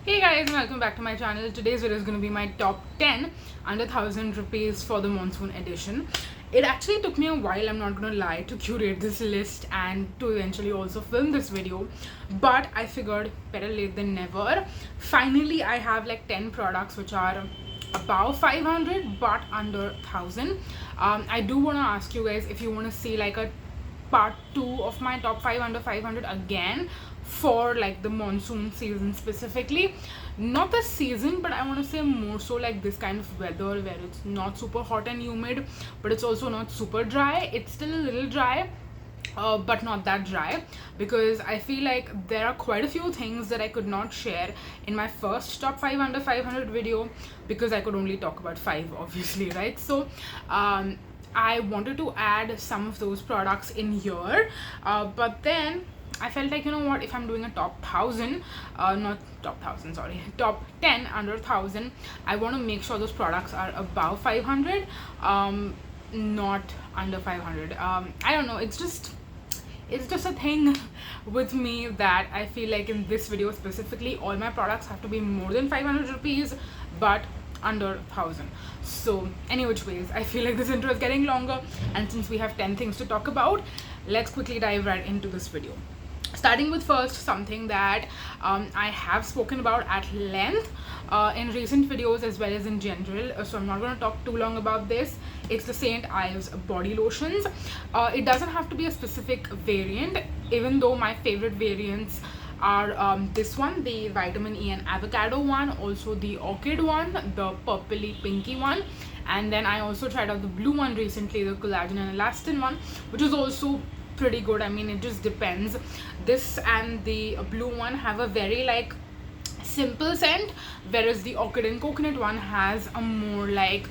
Hey guys, and welcome back to my channel. Today's video is going to be my top 10 under 1000 rupees for the Monsoon edition. It actually took me a while, I'm not going to lie, to curate this list and to eventually also film this video, but I figured better late than never. Finally, I have like 10 products which are above 500 but under 1000. I do want to ask you guys if you want to see like a part 2 of my top 5 under 500 again for like the monsoon season specifically. Not the season, but I want to say more so like this kind of weather where it's not super hot and humid, but it's also not super dry. It's still a little dry, but not that dry, because I feel like there are quite a few things that I could not share in my first top 5 under 500 video because I could only talk about 5 obviously, right? So I wanted to add some of those products in here, but then I felt like, you know what, if I'm doing a top 1000, not top 1000, sorry, top 10 under 1000, I want to make sure those products are above 500, not under 500. I don't know, it's just a thing with me that I feel like in this video specifically, all my products have to be more than 500 rupees, but under 1000. So any which ways, I feel like this intro is getting longer, and since we have 10 things to talk about, let's quickly dive right into this video. Starting with first, something that I have spoken about at length in recent videos as well as in general, so I'm not going to talk too long about this. It's the St. Ives body lotions. It doesn't have to be a specific variant, even though my favorite variants are this one, the vitamin E and avocado one, also the orchid one, the purpley pinky one, and then I also tried out the blue one recently, the collagen and elastin one, which is also pretty good. I mean, it just depends. This and the blue one have a very like simple scent, whereas the orchid and coconut one has a more like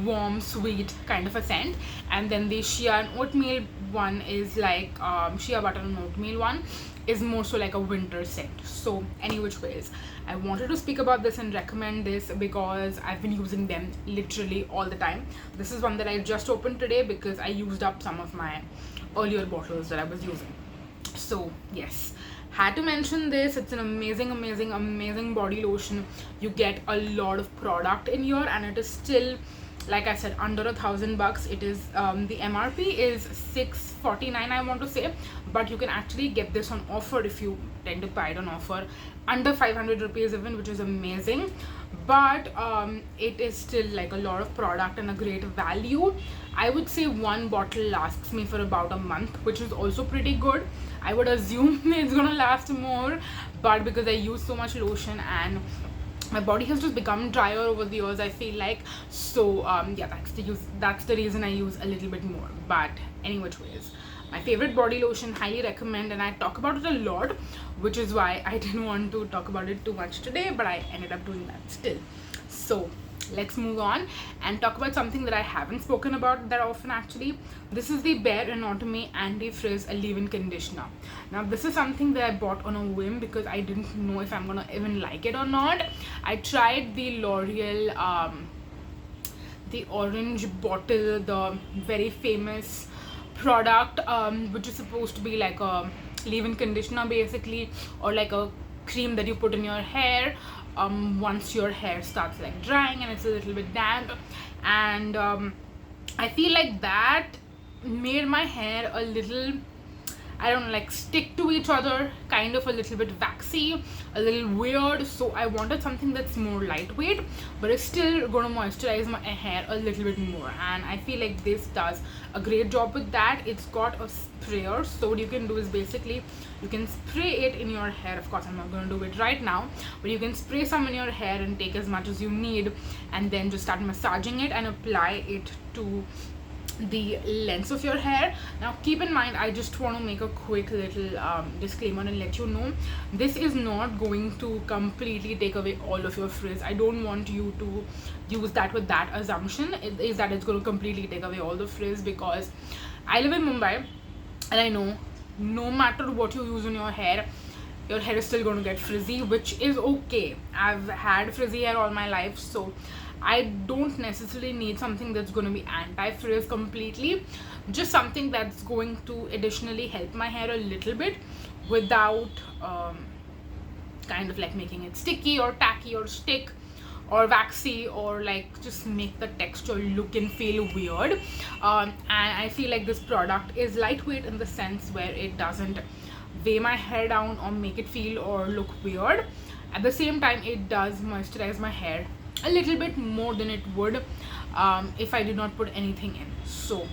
warm sweet kind of a scent, and then the shea and oatmeal one is like shea butter and oatmeal one is more so like a winter scent. So any which ways, I wanted to speak about this and recommend this because I've been using them literally all the time. This is one that I just opened today because I used up some of my earlier bottles that I was using. So yes, had to mention this. It's an amazing body lotion. You get a lot of product in here, and it is still, like I said, under $1,000. It is the MRP is $649, I want to say, but you can actually get this on offer if you tend to buy it on offer under 500 rupees even, which is amazing. But it is still like a lot of product and a great value. I would say one bottle lasts me for about a month, which is also pretty good. I would assume it's gonna last more, but because I use so much lotion and my body has just become drier over the years, I feel like, so yeah, that's the reason I use a little bit more. But any which ways, my favorite body lotion, highly recommend, and I talk about it a lot, which is why I didn't want to talk about it too much today, but I ended up doing that still. So let's move on and talk about something that I haven't spoken about that often actually. This is the Bare Anatomy Anti-Frizz Leave-In Conditioner. Now this is something that I bought on a whim because I didn't know if I'm gonna even like it or not. I tried the L'Oreal the orange bottle, the very famous product, which is supposed to be like a leave-in conditioner basically, or like a cream that you put in your hair once your hair starts like drying and it's a little bit damp. And I feel like that made my hair a little, I don't know, like stick to each other, kind of a little bit waxy, a little weird. So I wanted something that's more lightweight, but it's still gonna moisturize my hair a little bit more, and I feel like this does a great job with that. It's got a sprayer, so what you can do is basically you can spray it in your hair. Of course, I'm not gonna do it right now, but you can spray some in your hair and take as much as you need, and then just start massaging it and apply it to the lengths of your hair. Now keep in mind, I just want to make a quick little disclaimer and let you know, this is not going to completely take away all of your frizz. I don't want you to use that with that assumption, is that it's going to completely take away all the frizz, because I live in Mumbai and I know no matter what you use on your hair is still going to get frizzy, which is okay. I've had frizzy hair all my life, so I don't necessarily need something that's going to be anti-frizz completely, just something that's going to additionally help my hair a little bit without kind of like making it sticky or tacky or stick or waxy, or like just make the texture look and feel weird. And I feel like this product is lightweight in the sense where it doesn't weigh my hair down or make it feel or look weird. At the same time, it does moisturize my hair a little bit more than it would if I did not put anything in. So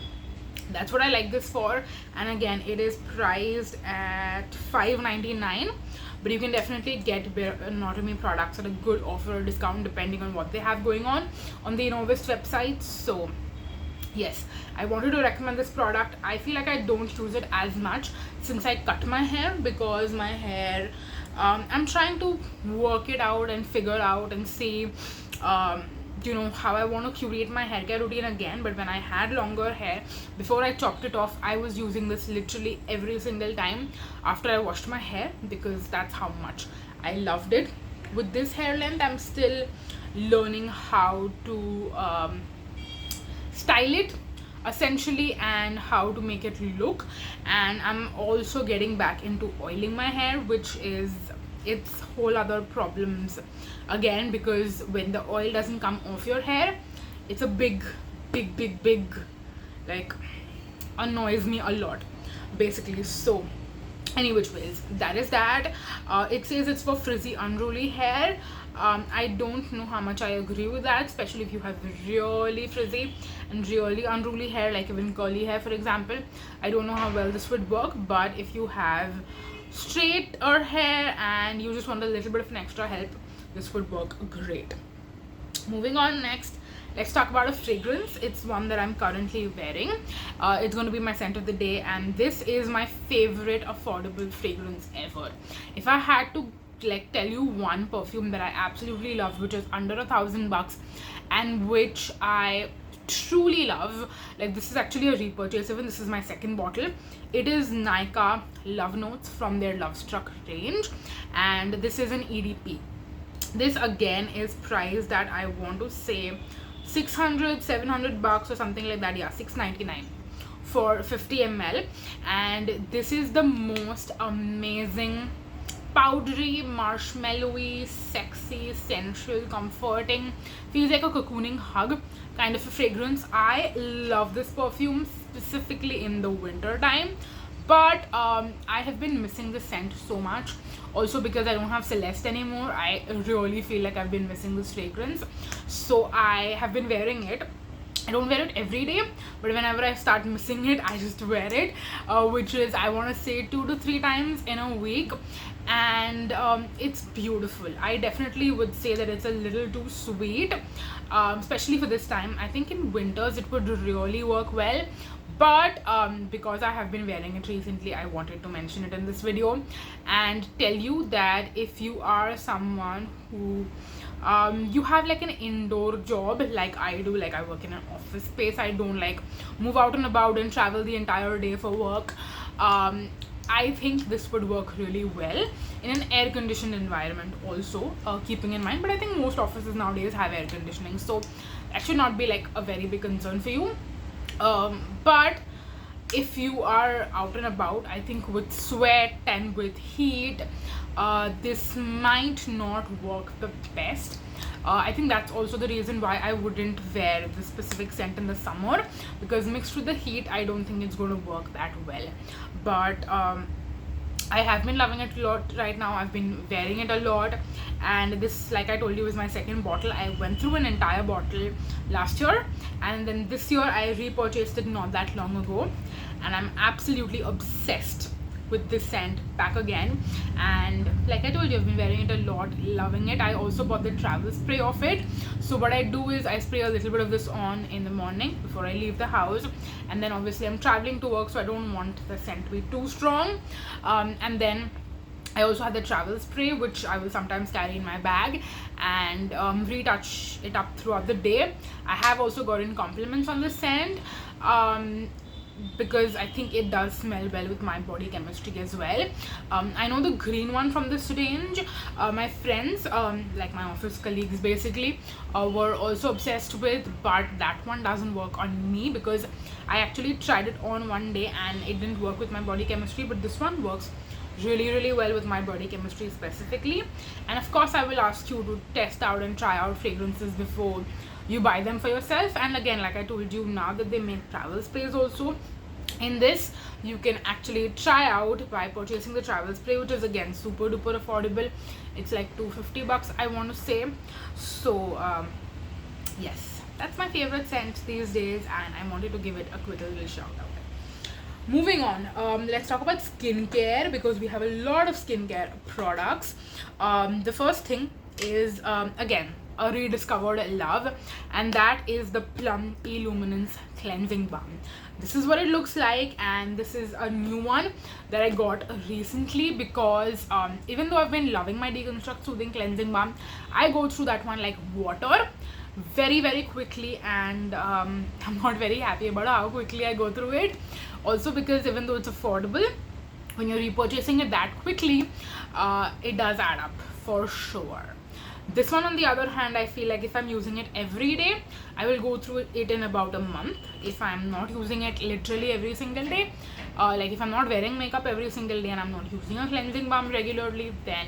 that's what I like this for. And again, it is priced at $5.99, but you can definitely get Bare Anatomy products at a good offer or discount depending on what they have going on the Innovist website. So yes, I wanted to recommend this product. I feel like I don't use it as much since I cut my hair, because my hair, I'm trying to work it out and figure out and see you know, how I want to curate my hair care routine again. But when I had longer hair, before I chopped it off, I was using this literally every single time after I washed my hair, because that's how much I loved it. With this hair length, I'm still learning how to style it essentially and how to make it look. And I'm also getting back into oiling my hair, which is its whole other problems again, because when the oil doesn't come off your hair, it's a big like annoys me a lot basically. So any which ways, that is that. It says it's for frizzy unruly hair. I don't know how much I agree with that, especially if you have really frizzy and really unruly hair, like even curly hair for example. I don't know how well this would work, but if you have straighter hair and you just want a little bit of an extra help, this would work great. Moving on, next let's talk about a fragrance. It's one that I'm currently wearing. It's going to be my scent of the day, and this is my favorite affordable fragrance ever. If I had to like tell you one perfume that I absolutely love, which is under $1,000 and which I truly love, like this is actually a repurchase, even this is my second bottle. It is Nykaa Love Notes from their Lovestruck range, and this is an EDP. This again is priced at, I want to say, $600-700 or something like that. Yeah, $6.99 for 50 ml. And this is the most amazing powdery, marshmallowy, sexy, sensual, comforting, feels like a cocooning hug kind of a fragrance. I love this perfume specifically in the winter time, but I have been missing the scent so much, also because I don't have Celeste anymore. I really feel like I've been missing this fragrance, so I have been wearing it. I don't wear it every day, but whenever I start missing it, I just wear it, which is, I want to say, 2 to 3 times in a week. And it's beautiful. I definitely would say that it's a little too sweet, especially for this time. I think in winters it would really work well, but because I have been wearing it recently, I wanted to mention it in this video and tell you that if you are someone who you have like an indoor job like I do, like I work in an office space, I don't like move out and about and travel the entire day for work, I think this would work really well in an air-conditioned environment also, keeping in mind. But I think most offices nowadays have air conditioning, so that should not be like a very big concern for you. But if you are out and about, I think with sweat and with heat, this might not work the best. I think that's also the reason why I wouldn't wear this specific scent in the summer, because mixed with the heat, I don't think it's going to work that well. But I have been loving it a lot right now. I've been wearing it a lot, and this, like I told you, is my second bottle. I went through an entire bottle last year, and then this year I repurchased it not that long ago, and I'm absolutely obsessed with this scent back again. And like I told you, I've been wearing it a lot, loving it. I also bought the travel spray of it, so what I do is I spray a little bit of this on in the morning before I leave the house, and then obviously I'm traveling to work, so I don't want the scent to be too strong. And then I also have the travel spray, which I will sometimes carry in my bag and retouch it up throughout the day. I have also gotten compliments on the scent, because I think it does smell well with my body chemistry as well. I know the green one from this range, my friends, like my office colleagues basically, were also obsessed with, but that one doesn't work on me because I actually tried it on one day and it didn't work with my body chemistry. But this one works really well with my body chemistry specifically. And of course I will ask you to test out and try out fragrances before you buy them for yourself. And again, like I told you, now that they make travel sprays also in this, you can actually try out by purchasing the travel spray, which is again super duper affordable. It's like $250 I want to say. So yes, that's my favorite scent these days, and I wanted to give it a quick little shout out. Moving on, let's talk about skincare, because we have a lot of skincare products. The first thing is again a rediscovered love, and that is the Plum Luminence cleansing balm. This is what it looks like, and this is a new one that I got recently, because even though I've been loving my Deconstruct Soothing Cleansing Balm, I go through that one like water very quickly, and I'm not very happy about how quickly I go through it. Also because even though it's affordable, when you're repurchasing it that quickly, it does add up for sure. This one on the other hand, I feel like if I'm using it every day, I will go through it in about a month. If I'm not using it literally every single day, like if I'm not wearing makeup every single day and I'm not using a cleansing balm regularly, then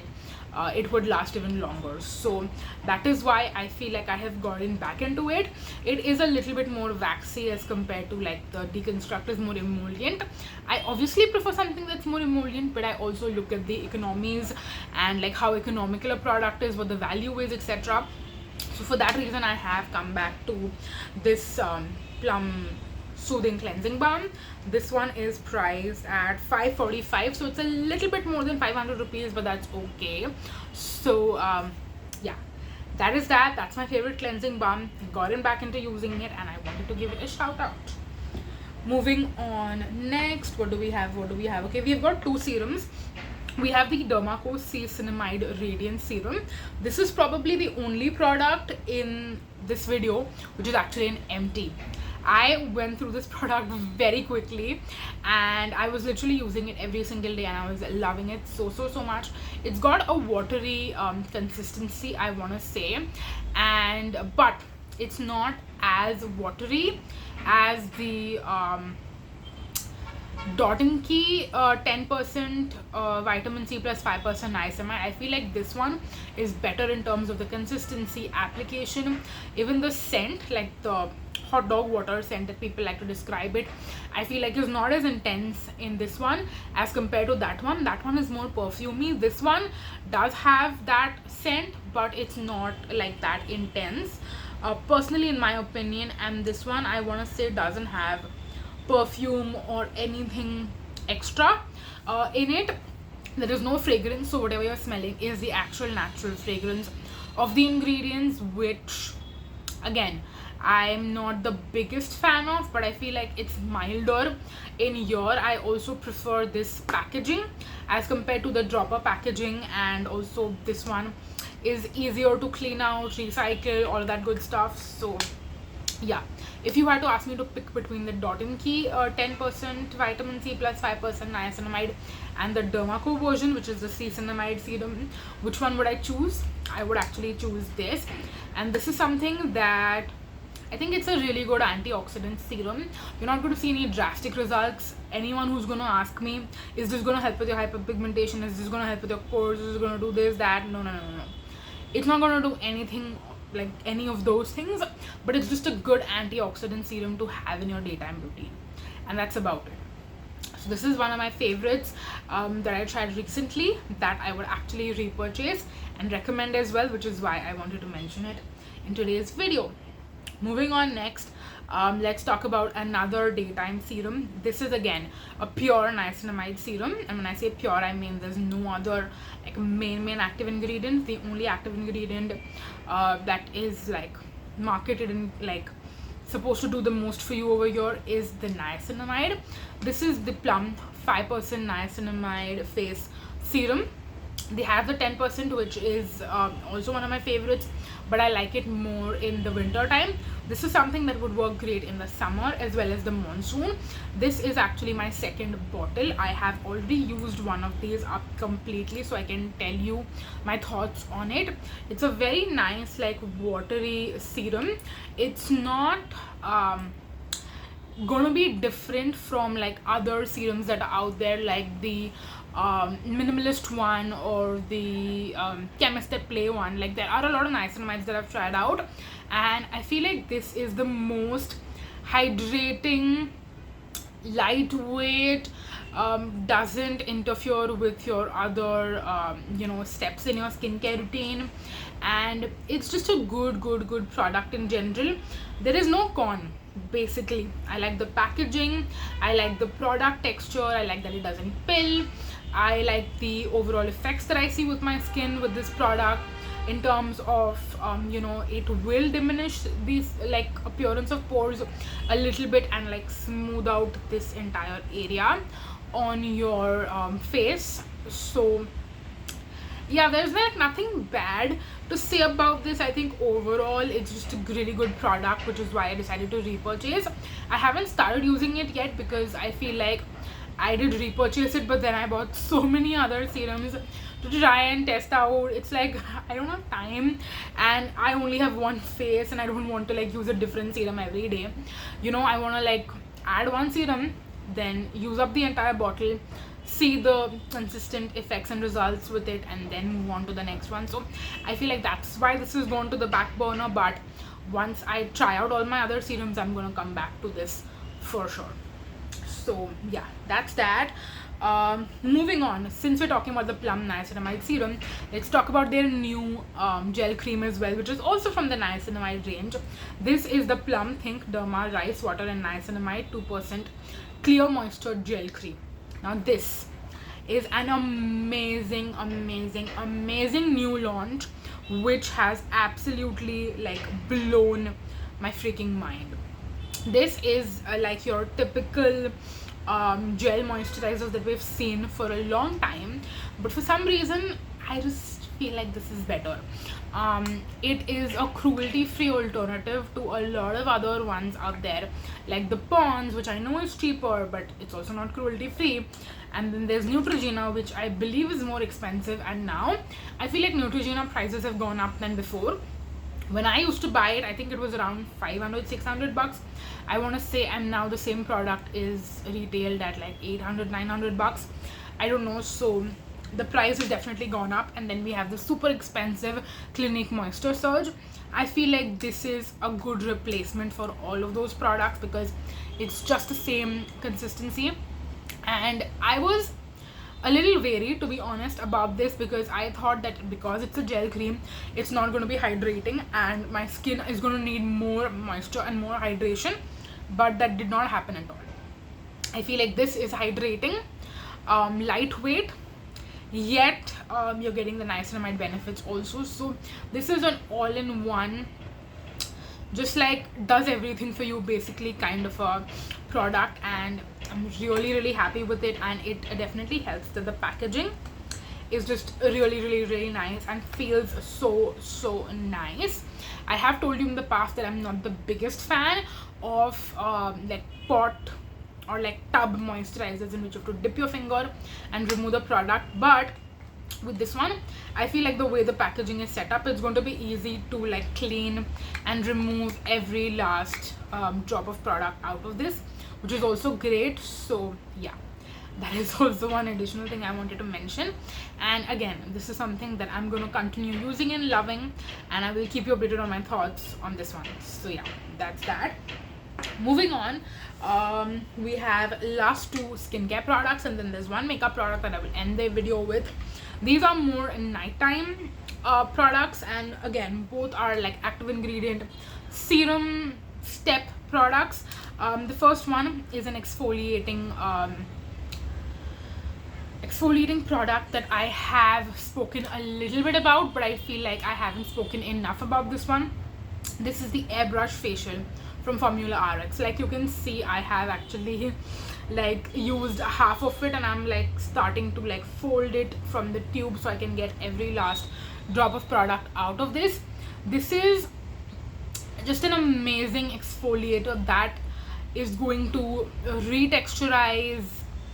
it would last even longer. So that is why I feel like I have gotten back into it. It is a little bit more waxy as compared to like the Deconstruct is more emollient. I obviously prefer something that's more emollient, but I also look at the economies and like how economical a product is, what the value is, etc. So for that reason, I have come back to this Plum Soothing Cleansing Balm. This one is priced at $545, so it's a little bit more than 500 rupees, but that's okay. So yeah, that's my favorite cleansing balm. Gotten back into using it, and I wanted to give it a shout out. Moving on, next, what do we have? Okay, we've got two serums. We have the Dermaco C-Cinamide Radiance Serum. This is probably the only product in this video which is actually an empty. I went through this product very quickly, and I was literally using it every single day, and I was loving it so much. It's got a watery consistency, I want to say, but it's not as watery as the Key 10% vitamin C plus 5% niacinamide. I feel like this one is better in terms of the consistency, application, even the scent, like the hot dog water scent that people like to describe it. I feel like is not as intense in this one as compared to that one. That one is more perfumey. This one does have that scent, but it's not like that intense, personally in my opinion. And this one, I want to say, doesn't have perfume or anything extra in it. There is no fragrance, so whatever you're smelling is the actual natural fragrance of the ingredients, which again I'm not the biggest fan of, but I feel like it's milder in here. I also prefer this packaging as compared to the dropper packaging, and also this one is easier to clean out, recycle, all that good stuff. So yeah, if you had to ask me to pick between the Key 10% vitamin C plus 5% niacinamide and the Dermaco version, which is the C-Cinamide serum, which one would I choose? I would actually choose this. And this is something that I think it's a really good antioxidant serum. You're not going to see any drastic results. Anyone who's going to ask me, is this going to help with your hyperpigmentation? Is this going to help with your pores? Is this going to do this, that? No. It's not going to do anything like any of those things, but it's just a good antioxidant serum to have in your daytime routine, and that's about it. So this is one of my favorites that I tried recently that I would actually repurchase and recommend as well, which is why I wanted to mention it in today's video. Moving on, next, let's talk about another daytime serum. This is again a pure niacinamide serum, and when I say pure, I mean there's no other like main active ingredient. The only active ingredient that is like marketed and like supposed to do the most for you over here is the niacinamide. This is the Plum 5% niacinamide face serum. They have the 10%, which is also one of my favorites, but I like it more in the winter time. This is something that would work great in the summer as well as the monsoon. This is actually my second bottle. I have already used one of these up completely, so I can tell you my thoughts on it. It's a very nice like watery serum. It's not gonna be different from like other serums that are out there, like the minimalist one or the chemist at play one. Like there are a lot of niacinamides that I've tried out, and I feel like this is the most hydrating, lightweight, doesn't interfere with your other steps in your skincare routine, and it's just a good product in general. There is no con. Basically, I like the packaging, I like the product texture, I like that it doesn't pill, I like the overall effects that I see with my skin with this product, in terms of it will diminish these like appearance of pores a little bit and like smooth out this entire area on your face. So yeah, there's like nothing bad to say about this. I think overall it's just a really good product, which is why I decided to repurchase. I haven't started using it yet because I feel like I did repurchase it, but then I bought so many other serums to try and test out. It's like I don't have time, and I only have one face, and I don't want to like use a different serum every day. I want to like add one serum, then use up the entire bottle, see the consistent effects and results with it, and then move on to the next one. So I feel like that's why this is gone to the back burner, but once I try out all my other serums, I'm gonna come back to this for sure. So yeah, that's that. Moving on, since we're talking about the Plum Niacinamide serum, let's talk about their new gel cream as well, which is also from the Niacinamide range. This is the Plum Think Derma Rice Water and Niacinamide 2% Clear Moisture Gel Cream. Now this is an amazing new launch, which has absolutely like blown my freaking mind. This is like your typical gel moisturizers that we've seen for a long time, but for some reason I just feel like this is better. It is a cruelty-free alternative to a lot of other ones out there, like the Pond's, which I know is cheaper, but it's also not cruelty-free. And then there's Neutrogena, which I believe is more expensive, and now I feel like Neutrogena prices have gone up than before. When I used to buy it, I think it was around 500-600 bucks. I want to say, and now the same product is retailed at like 800-900 bucks. I don't know. So the price has definitely gone up. And then we have the super expensive Clinique Moisture Surge. I feel like this is a good replacement for all of those products because it's just the same consistency. And I was a little wary, to be honest, about this because I thought that because it's a gel cream, it's not going to be hydrating and my skin is going to need more moisture and more hydration, but that did not happen at all. I feel like this is hydrating, lightweight, yet you're getting the niacinamide benefits also. So this is an all-in-one, just like does everything for you basically kind of a product, and I'm really happy with it. And it definitely helps that the packaging is just really nice and feels so nice. I have told you in the past that I'm not the biggest fan of like pot or like tub moisturizers in which you have to dip your finger and remove the product, but with this one I feel like the way the packaging is set up, it's going to be easy to like clean and remove every last drop of product out of this, which is also great. So yeah, that is also one additional thing I wanted to mention. And again, this is something that I'm going to continue using and loving, and I will keep you updated on my thoughts on this one. So yeah, that's that. Moving on, we have last two skincare products, and then there's one makeup product that I will end the video with. These are more nighttime products, and again, both are like active ingredient serum step products. The first one is an exfoliating product that I have spoken a little bit about, but I feel like I haven't spoken enough about this one. This is the airbrush facial from Formularx. Like you can see, I have actually like used half of it, and I'm like starting to like fold it from the tube so I can get every last drop of product out of this. This is just an amazing exfoliator that is going to retexturize,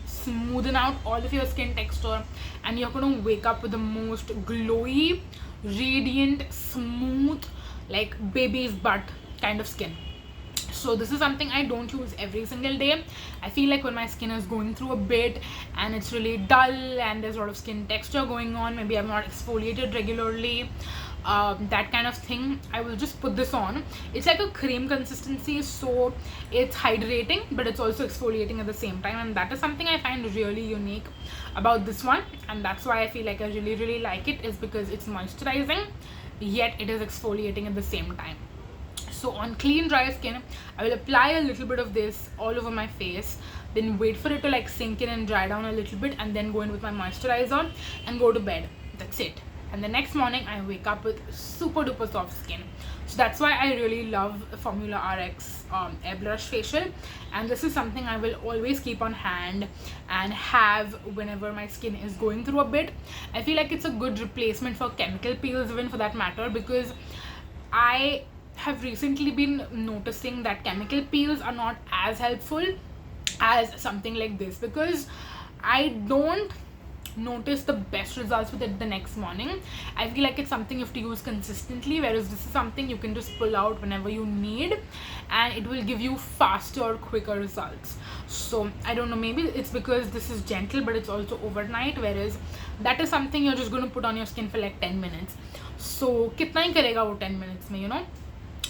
smoothen out all of your skin texture, and you're going to wake up with the most glowy, radiant, smooth, like baby's butt kind of skin. So this is something I don't use every single day. I feel like when my skin is going through a bit and it's really dull and there's a lot of skin texture going on, maybe I'm not exfoliated regularly, that kind of thing, I will just put this on. It's like a cream consistency, so it's hydrating but it's also exfoliating at the same time, and that is something I find really unique about this one, and that's why I feel like I really like it, is because it's moisturizing yet it is exfoliating at the same time. So on clean dry skin, I will apply a little bit of this all over my face, then wait for it to like sink in and dry down a little bit, and then go in with my moisturizer and go to bed. That's it. And the next morning I wake up with super duper soft skin. So that's why I really love Formularx airbrush facial, and this is something I will always keep on hand and have whenever my skin is going through a bit. I feel like it's a good replacement for chemical peels, even for that matter, because I have recently been noticing that chemical peels are not as helpful as something like this, because I don't notice the best results with it the next morning. I feel like it's something you have to use consistently, whereas this is something you can just pull out whenever you need and it will give you faster, quicker results. So I don't know, maybe it's because this is gentle but it's also overnight, whereas that is something you're just going to put on your skin for like 10 minutes. So kitna hi karega wo 10 minutes mein, you know.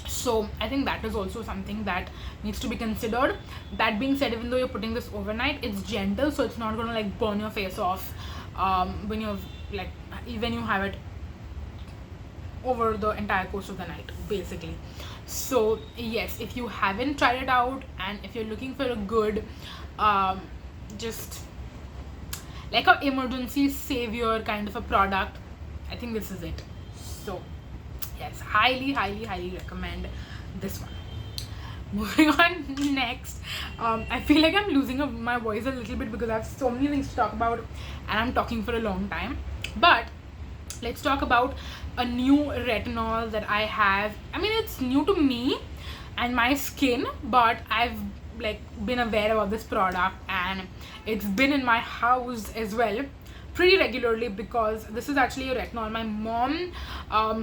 So I think that is also something that needs to be considered. That being said, even though you're putting this overnight, it's gentle, so it's not going to like burn your face off when you have it over the entire course of the night, basically. So yes, if you haven't tried it out and if you're looking for a good just like a emergency savior kind of a product, I think this is it. So yes, highly recommend this one. Moving on next, I feel like I'm losing my voice a little bit because I have so many things to talk about and I'm talking for a long time. But let's talk about a new retinol that I have. I mean, it's new to me and my skin, but I've like been aware about this product and it's been in my house as well pretty regularly, because this is actually a retinol my mom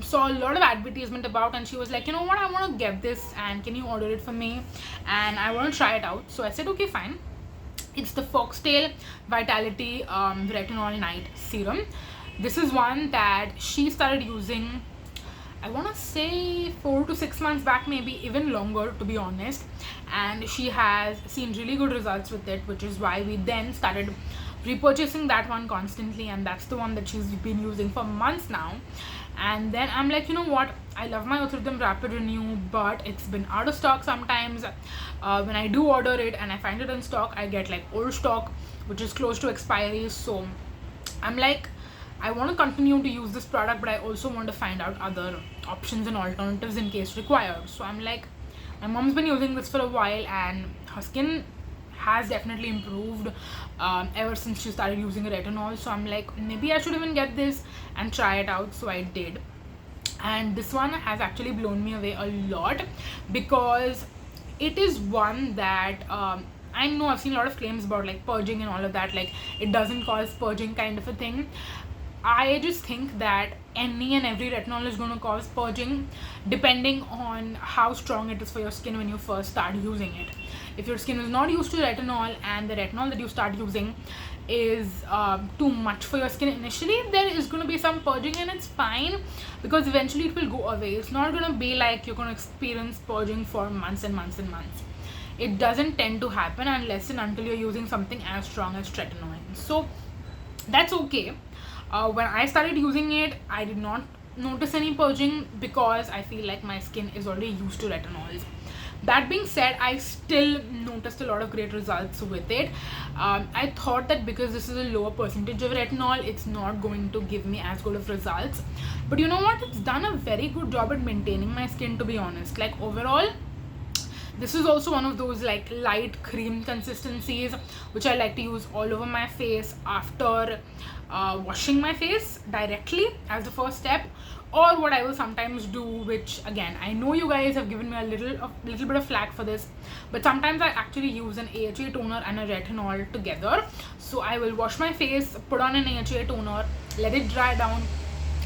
saw a lot of advertisement about, and she was like, you know what, I want to get this and can you order it for me, and I want to try it out. So I said okay, fine. It's the Foxtale Vitality Retinol Night Serum. This is one that she started using, I want to say 4 to 6 months back, maybe even longer to be honest, and she has seen really good results with it, which is why we then started repurchasing that one constantly, and that's the one that she's been using for months now. And then I'm like, you know what, I love my Orchid Rapid Renew, but it's been out of stock sometimes. When I do order it and I find it in stock, I get like old stock which is close to expiry. So I'm like, I want to continue to use this product, but I also want to find out other options and alternatives in case required. So I'm like, my mom's been using this for a while and her skin has definitely improved ever since she started using retinol. So I'm like, maybe I should even get this and try it out. So I did, and this one has actually blown me away a lot, because it is one that I know I've seen a lot of claims about like purging and all of that, like it doesn't cause purging kind of a thing. I just think that any and every retinol is going to cause purging depending on how strong it is for your skin when you first start using it. If your skin is not used to retinol and the retinol that you start using is too much for your skin initially, there is going to be some purging, and it's fine because eventually it will go away. It's not going to be like you're going to experience purging for months and months and months. It doesn't tend to happen unless and until you're using something as strong as retinol. So that's okay. When I started using it, I did not notice any purging because I feel like my skin is already used to retinols. That being said, I still noticed a lot of great results with it. I thought that because this is a lower percentage of retinol, it's not going to give me as good of results. But you know what? It's done a very good job at maintaining my skin, to be honest. Like overall, this is also one of those like light cream consistencies which I like to use all over my face after washing my face directly as the first step, or what I will sometimes do, which again, I know you guys have given me a little bit of flack for this, but sometimes I actually use an AHA toner and a retinol together. So I will wash my face, put on an AHA toner, let it dry down,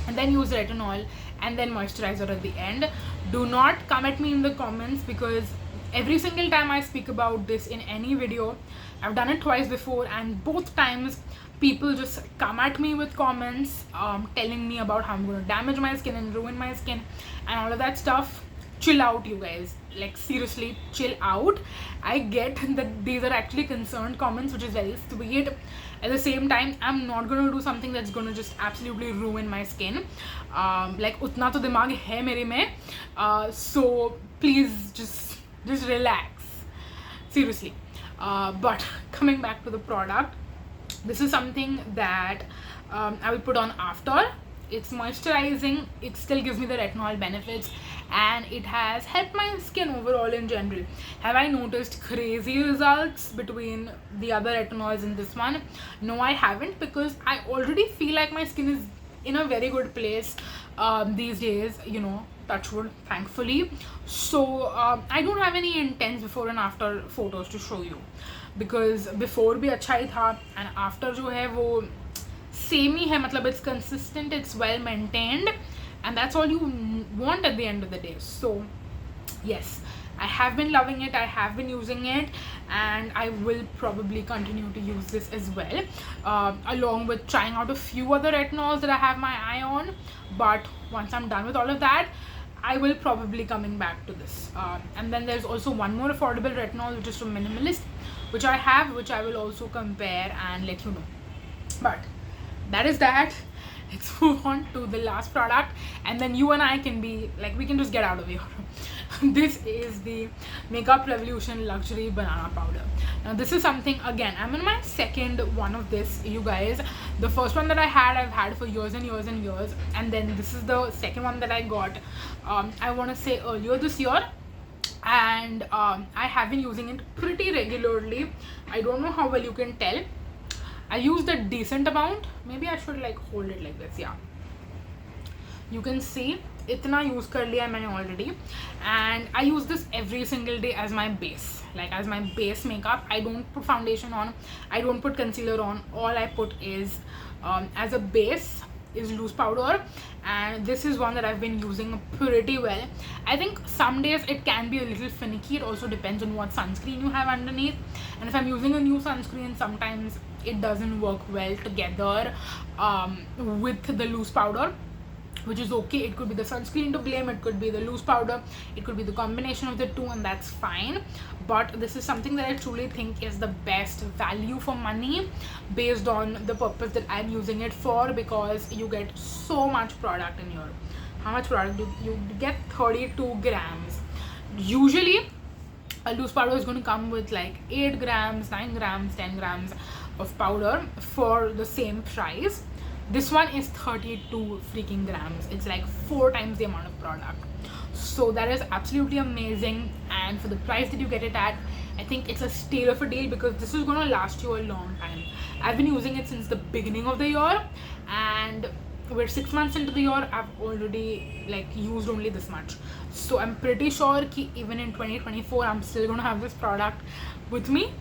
and then use retinol and then moisturizer at the end. Do not come at me in the comments because every single time I speak about this in any video, I've done it twice before, and both times people just come at me with comments telling me about how I'm going to damage my skin and ruin my skin and all of that stuff. Chill out, you guys. Like, seriously, chill out. I get that these are actually concerned comments, which is very sweet. At the same time, I'm not going to do something that's going to just absolutely ruin my skin. Like, utna to dimag hai mere mein. So please just relax. Seriously. But coming back to the product, this is something that I will put on after. It's moisturizing, it still gives me the retinol benefits, and it has helped my skin overall in general. Have I noticed crazy results between the other retinols and this one? No, I haven't, because I already feel like my skin is in a very good place these days, you know, touch wood, thankfully. So I don't have any intense before and after photos to show you, because before bhi acha hi tha and after jo hai wo same ही है. मतलब it's consistent, it's well maintained, and that's all you want at the end of the day. So yes, I have been loving it, I have been using it, and I will probably continue to use this as well, along with trying out a few other retinols that I have my eye on. But once I'm done with all of that, I will probably coming back to this. And then there's also one more affordable retinol, which is from Minimalist, which I have, which I will also compare and let you know. But that is that. Let's move on to the last product, and then you and I can be like, we can just get out of here. This is the Makeup Revolution Luxury Banana Powder. Now this is something, again, I'm in my second one of this, you guys. The first one that I've had for years and years and years, and then this is the second one that I got, I want to say earlier this year. And I have been using it pretty regularly. I don't know how well you can tell. I used a decent amount. Maybe I should like hold it like this. Yeah, you can see itna use kar liya maine already, and I use this every single day as my base, like as my base makeup. I don't put foundation on, I don't put concealer on. All I put is as a base is loose powder, and this is one that I've been using pretty well. I think some days it can be a little finicky. It also depends on what sunscreen you have underneath, and if I'm using a new sunscreen, sometimes it doesn't work well together with the loose powder, which is okay. It could be the sunscreen to blame, it could be the loose powder, it could be the combination of the two, and that's fine. But this is something that I truly think is the best value for money based on the purpose that I'm using it for, because you get so much product in here. How much product? You get 32 grams. Usually a loose powder is going to come with like 8 grams, 9 grams, 10 grams of powder for the same price. This one is 32 freaking grams. It's like 4 times the amount of product. So that is absolutely amazing, and for the price that you get it at, I think it's a steal of a deal, because this is going to last you a long time. I've been using it since the beginning of the year, and we're 6 months into the year. I've already like used only this much, so I'm pretty sure ki even in 2024 I'm still going to have this product with me.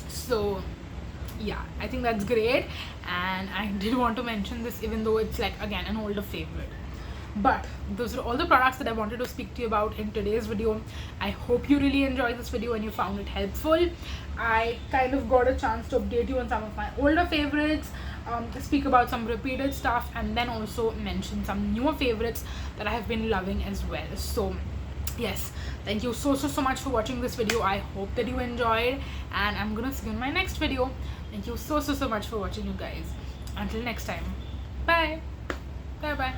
So yeah, I think that's great, and I did want to mention this, even though it's like, again, an older favorite. But those are all the products that I wanted to speak to you about in today's video. I hope you really enjoyed this video and you found it helpful. I kind of got a chance to update you on some of my older favorites, speak about some repeated stuff, and then also mention some newer favorites that I have been loving as well. So yes, thank you so much for watching this video. I hope that you enjoyed, and I'm gonna see you in my next video. Thank you so much for watching, you guys. Until next time, bye bye.